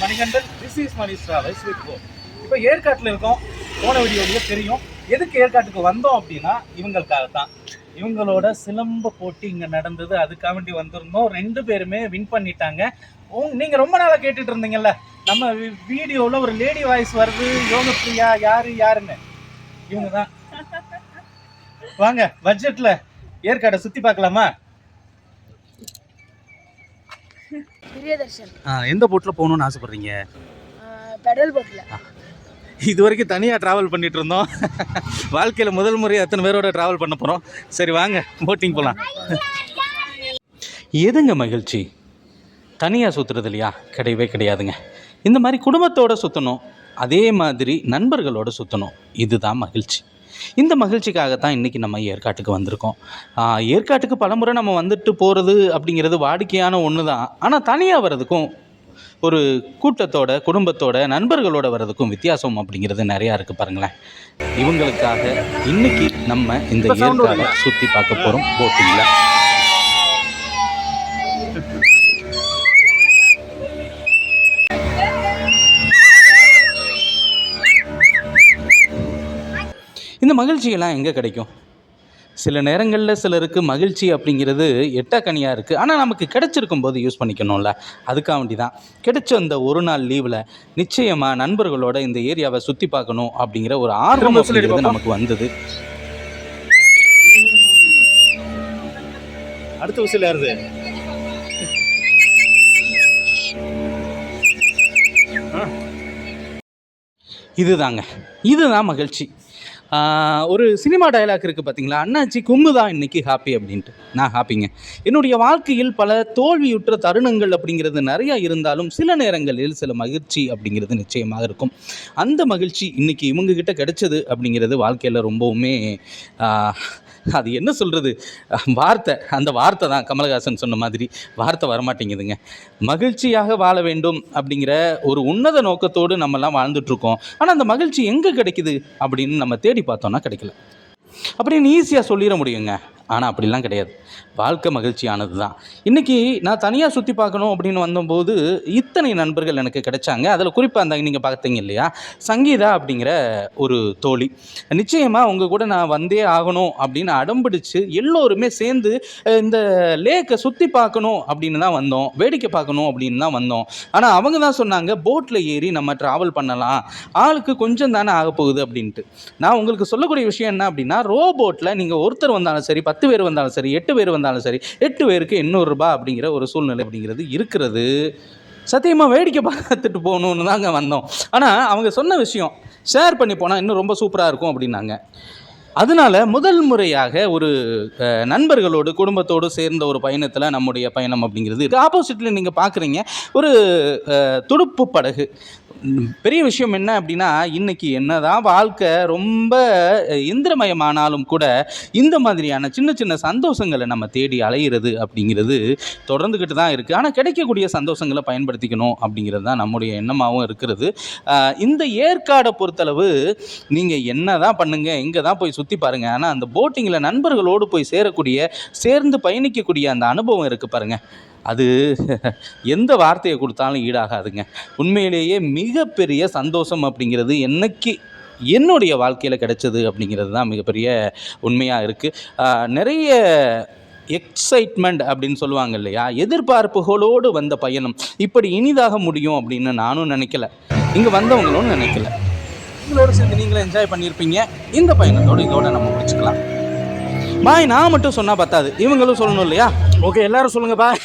Manikandan. This is Mani travels with go. இப்போ ஏற்காட்டில் இருக்கோம். போன வீடியோலேயே தெரியும் எதுக்கு ஏற்காட்டுக்கு வந்தோம் அப்படின்னா இவங்களுக்காக தான். இவங்களோட சிலம்ப போட்டி இங்கே நடந்தது, அதுக்காக வேண்டி வந்திருந்தோம். 2 பேருமே வின் பண்ணிட்டாங்க. நீங்கள் ரொம்ப நாளாக கேட்டுட்டு இருந்தீங்கல்ல, நம்ம வீடியோவில் ஒரு லேடி வாய்ஸ் வருது, யோகப்பிரியா யாருன்னு, இவங்க தான். வாங்க பட்ஜெட்டில் ஏற்காடை சுற்றி பார்க்கலாமா? எந்த போட்டில் போகணும்னு ஆசைப்படுறீங்க? பெடல் போட்டில். இது வரைக்கும் தனியாக ட்ராவல் பண்ணிட்டு இருந்தோம். வாழ்க்கையில் முதல் முறையாக அத்தனை பேரோட ட்ராவல் பண்ண போகிறோம். சரி வாங்க போட்டிங் போகலாம். எதுங்க மகிழ்ச்சி? தனியாக சுற்றுறது இல்லையா? கிடையவே கிடையாதுங்க. இந்த மாதிரி குடும்பத்தோடு சுற்றணும், அதே மாதிரி நண்பர்களோடு சுற்றணும். இதுதான் மகிழ்ச்சி. இந்த மகிழ்ச்சிக்காகத்தான் இன்றைக்கி நம்ம ஏற்காட்டுக்கு வந்திருக்கோம். ஏற்காட்டுக்கு பலமுறை நம்ம வந்துட்டு போகிறது அப்படிங்கிறது வாடிக்கையான ஒன்று தான். ஆனால் தனியாக வர்றதுக்கும் ஒரு கூட்டத்தோட, குடும்பத்தோட, நண்பர்களோட வர்றதுக்கும் வித்தியாசம் அப்படிங்கிறது நிறையா இருக்குது பாருங்களேன். இவங்களுக்காக இன்றைக்கி நம்ம இந்த ஏற்காடை சுற்றி பார்க்க போகிறோம் போட்டிங்கில். இந்த மகிழ்ச்சியெல்லாம் எங்கே கிடைக்கும்? சில நேரங்களில் சிலருக்கு மகிழ்ச்சி அப்படிங்கிறது எட்டக்கனியாக இருக்குது. ஆனால் நமக்கு கிடைச்சிருக்கும் போது யூஸ் பண்ணிக்கணும்ல. அதுக்காக வேண்டி தான் கிடைச்ச அந்த ஒரு நாள் லீவில் நிச்சயமாக நண்பர்களோட இந்த ஏரியாவை சுற்றி பார்க்கணும் அப்படிங்கிற ஒரு ஆர்வம் அப்படிங்கிறது நமக்கு வந்தது. அடுத்த விசில் யாருது? இதுதான் மகிழ்ச்சி. ஒரு சினிமா டயலாக் இருக்குது பார்த்தீங்களா, அண்ணாச்சி கும்மு தான் இன்றைக்கி ஹாப்பி அப்படின்ட்டு. நான் ஹாப்பிங்க. என்னுடைய வாழ்க்கையில் பல தோல்வியுற்ற தருணங்கள் அப்படிங்கிறது நிறையா இருந்தாலும் சில நேரங்களில் சில மகிழ்ச்சி அப்படிங்கிறது நிச்சயமாக இருக்கும். அந்த மகிழ்ச்சி இன்றைக்கி இவங்கக்கிட்ட கிடைச்சது அப்படிங்கிறது வாழ்க்கையில் ரொம்பவுமே அது என்ன சொல்கிறது, அந்த வார்த்தை தான் கமலஹாசன் சொன்ன மாதிரி வார்த்தை வரமாட்டேங்குதுங்க. மகிழ்ச்சியாக வாழ வேண்டும் அப்படிங்கிற ஒரு உன்னத நோக்கத்தோடு நம்மெல்லாம் வாழ்ந்துட்டுருக்கோம். ஆனால் அந்த மகிழ்ச்சி எங்கே கிடைக்குது அப்படின்னு நம்ம தேடி பார்த்தோன்னா கிடைக்கல. அப்படின்னு ஈஸியாக சொல்லிட முடியுங்க. ஆனால் அப்படிலாம் கிடையாது. வாழ்க்கை மகிழ்ச்சியானது தான். இன்றைக்கி நான் தனியாக சுற்றி பார்க்கணும் அப்படின்னு வந்தபோது இத்தனை நண்பர்கள் எனக்கு கிடைச்சாங்க. அதில் குறிப்பாக அந்த நீங்கள் பார்த்தீங்க இல்லையா, சங்கீதா அப்படிங்கிற ஒரு தோழி. நிச்சயமாக உங்கள் கூட நான் வந்தே ஆகணும் அப்படின்னு அடம்பிடிச்சு எல்லோருமே சேர்ந்து இந்த லேக்கை சுற்றி பார்க்கணும் அப்படின்னு தான் வந்தோம், வேடிக்கை பார்க்கணும் அப்படின்னு தான் வந்தோம். ஆனால் அவங்க தான் சொன்னாங்க, போட்டில் ஏறி நம்ம ட்ராவல் பண்ணலாம், ஆளுக்கு கொஞ்சம் தானே ஆக போகுது அப்படின்ட்டு. நான் உங்களுக்கு சொல்லக்கூடிய விஷயம் என்ன அப்படின்னா, ரோபோட்டில் நீங்கள் ஒருத்தர் வந்தாலும் சரி, 10 பேர் வந்தாலும் சரி, 8 பேர் வந்தாலும் சரி, 8 பேருக்கு 800 ரூபாய் அப்படிங்கிற ஒரு சூழ்நிலை அப்படிங்கிறது இருக்கிறது. சத்தியமாக வேடிக்கை பார்த்துட்டு போகணுன்னு தாங்க வந்தோம். ஆனால் அவங்க சொன்ன விஷயம் ஷேர் பண்ணி போனால் இன்னும் ரொம்ப சூப்பராக இருக்கும் அப்படின்னாங்க. அதனால் முதல் முறையாக ஒரு நண்பர்களோடு, குடும்பத்தோடு சேர்ந்த ஒரு பயணத்தில் நம்முடைய பயணம் அப்படிங்கிறது ஆப்போசிட்டில் நீங்கள் பார்க்குறீங்க ஒரு துடுப்பு படகு. பெரிய விஷயம் என்ன அப்படின்னா, இன்றைக்கி என்ன தான் வாழ்க்கை ரொம்ப இந்திரமயமானாலும் கூட இந்த மாதிரியான சின்ன சின்ன சந்தோஷங்களை நம்ம தேடி அலையிறது அப்படிங்கிறது தொடர்ந்துக்கிட்டு தான் இருக்குது. ஆனால் கிடைக்கக்கூடிய சந்தோஷங்களை பயன்படுத்திக்கணும் அப்படிங்கிறது தான் நம்முடைய எண்ணமாகவும் இருக்கிறது. இந்த ஏற்காடை பொறுத்தளவு நீங்கள் என்ன தான் பண்ணுங்கள், எங்கே தான் போய் சுற்றி பாருங்கள், ஆனால் அந்த போட்டிங்கில் நண்பர்களோடு போய் சேர்ந்து பயணிக்கக்கூடிய அந்த அனுபவம் இருக்குது பாருங்கள், அது எந்த வார்த்தையை கொடுத்தாலும் ஈடாகாதுங்க. உண்மையிலேயே மிகப்பெரிய சந்தோஷம் அப்படிங்கிறது என்னுடைய வாழ்க்கையில் கிடைச்சது அப்படிங்கிறது தான் மிகப்பெரிய உண்மையாக இருக்குது. நிறைய எக்ஸைட்மெண்ட் அப்படின்னு சொல்லுவாங்க இல்லையா, எதிர்பார்ப்புகளோடு வந்த பயணம் இப்படி இனிதாக முடியும் அப்படின்னு நானும் நினைக்கல, இங்கே வந்தவங்களும் நினைக்கல. உங்களோடு சேர்ந்து நீங்களும் என்ஜாய் பண்ணியிருப்பீங்க. இந்த பயணத்தோடு இதோட நம்ம முடிச்சுக்கலாம். பாய். நான் மட்டும் சொன்னால் பத்தாது, இவங்களும் சொல்லணும் இல்லையா? ஓகே, எல்லாரும் சொல்லுங்கள் பாய்.